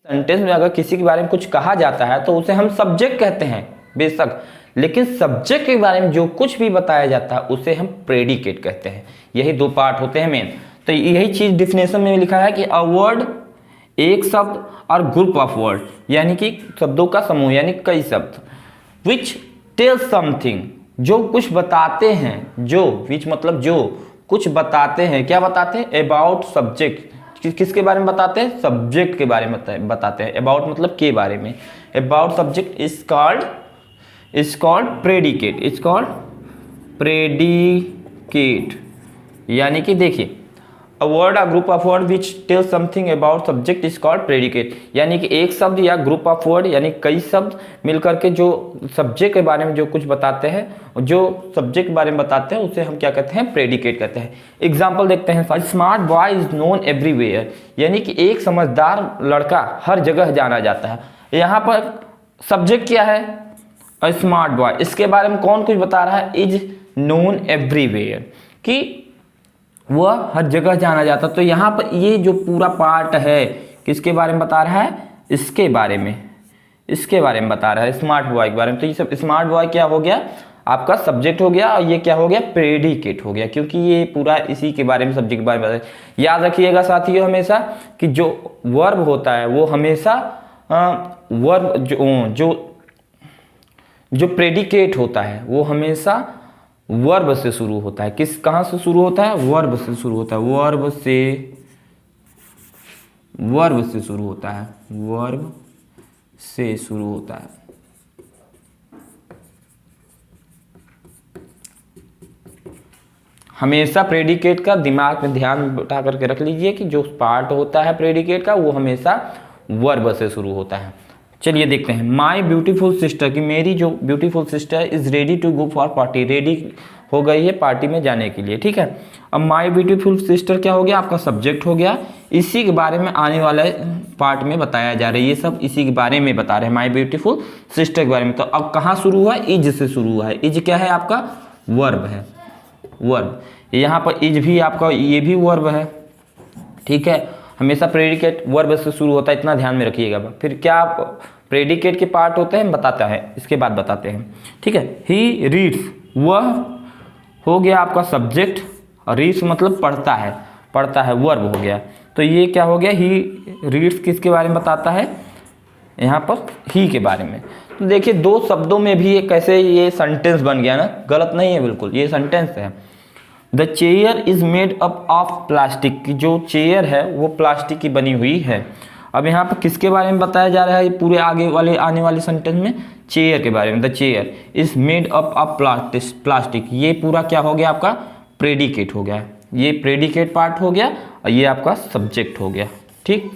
Sentence में अगर किसी के बारे में कुछ कहा जाता है तो उसे हम सब्जेक्ट कहते हैं बेशक, लेकिन सब्जेक्ट के बारे में जो कुछ भी बताया जाता है उसे हम प्रेडिकेट कहते हैं। यही दो पार्ट होते हैं मेन। तो यही चीज डिफिनेशन में लिखा है कि अ वर्ड, एक शब्द, और ग्रुप ऑफ वर्ड यानी कि शब्दों का समूह यानी कई शब्द, विच टेल समथिंग जो कुछ बताते हैं, जो विच मतलब जो कुछ बताते हैं, क्या बताते हैं, अबाउट सब्जेक्ट, किसके बारे में बताते हैं, सब्जेक्ट के बारे में बताते हैं। अबाउट मतलब के बारे में, about subject is called predicate, is called predicate. यानी कि देखिए a word, a group of word which tell something about subject is called predicate. यानी कि एक शब्द या ग्रुप ऑफ वर्ड यानी कई शब्द मिलकर के जो सब्जेक्ट के बारे में जो कुछ बताते हैं, जो सब्जेक्ट के बारे में बताते हैं उसे हम क्या कहते हैं, प्रेडिकेट कहते हैं। एग्जाम्पल देखते हैं, smart boy is known everywhere, यानी कि एक समझदार लड़का हर जगह जाना जाता है। यहाँ पर सब्जेक्ट क्या है, अ स्मार्ट बॉय, इसके बारे में कौन कुछ बता रहा है, इज नोन एवरीवेयर, कि वह हर जगह जाना जाता। तो यहाँ पर ये जो पूरा पार्ट है किसके बारे में बता रहा है, इसके बारे में बता रहा है, स्मार्ट बॉय के बारे में। तो ये सब स्मार्ट बॉय क्या हो गया, आपका सब्जेक्ट हो गया, और ये क्या हो गया, प्रेडिकेट हो गया, क्योंकि ये पूरा इसी के बारे में, सब्जेक्ट के बारे में बता रहा है। याद रखिएगा साथियों हमेशा कि जो वर्ब होता है वो हमेशा वर्ब जो प्रेडिकेट होता है वो हमेशा वर्ब से शुरू होता है। कहाँ से शुरू होता है, वर्ब से शुरू होता है, वर्ब से शुरू होता है, वर्ब से शुरू होता है। हमेशा प्रेडिकेट का दिमाग में ध्यान बैठा करके रख लीजिए कि जो पार्ट होता है प्रेडिकेट का वो हमेशा वर्ब से शुरू होता है। चलिए देखते हैं, माई ब्यूटीफुल सिस्टर, कि मेरी जो beautiful sister is ready to go for party, ready हो गई है पार्टी में जाने के लिए। ठीक है, अब माई ब्यूटीफुल सिस्टर क्या हो गया, आपका सब्जेक्ट हो गया। इसी के बारे में आने वाले पार्ट में बताया जा रहा है, ये सब इसी के बारे में बता रहे हैं, माई ब्यूटीफुल सिस्टर के बारे में। तो अब कहाँ शुरू हुआ, इज से शुरू हुआ है। इज क्या है, आपका वर्ब है, वर्ब। यहाँ पर इज भी आपका, ये भी वर्ब है। ठीक है, हमेशा प्रेडिकेट वर्ब से शुरू होता है, इतना ध्यान में रखिएगा। फिर क्या प्रेडिकेट के पार्ट होते हैं बताता है, इसके बाद बताते हैं। ठीक है, ही रीड्स, वह हो गया आपका सब्जेक्ट, और रीड्स मतलब पढ़ता है, वर्ब हो गया। तो ये क्या हो गया, ही रीड्स किसके बारे में बताता है, यहाँ पर ही के बारे में। तो देखिए दो शब्दों में भी कैसे ये सेंटेंस बन गया ना, गलत नहीं है बिल्कुल, ये सेंटेंस है। The chair is made up of plastic, की जो चेयर है वो प्लास्टिक की बनी हुई है। अब यहाँ पर किसके बारे में बताया जा रहा है, पूरे आने वाले सेंटेंस में चेयर के बारे में। The chair is made up of plastic, ये पूरा क्या हो गया, आपका प्रेडिकेट हो गया। ये प्रेडिकेट पार्ट हो गया और ये आपका सब्जेक्ट हो गया। ठीक।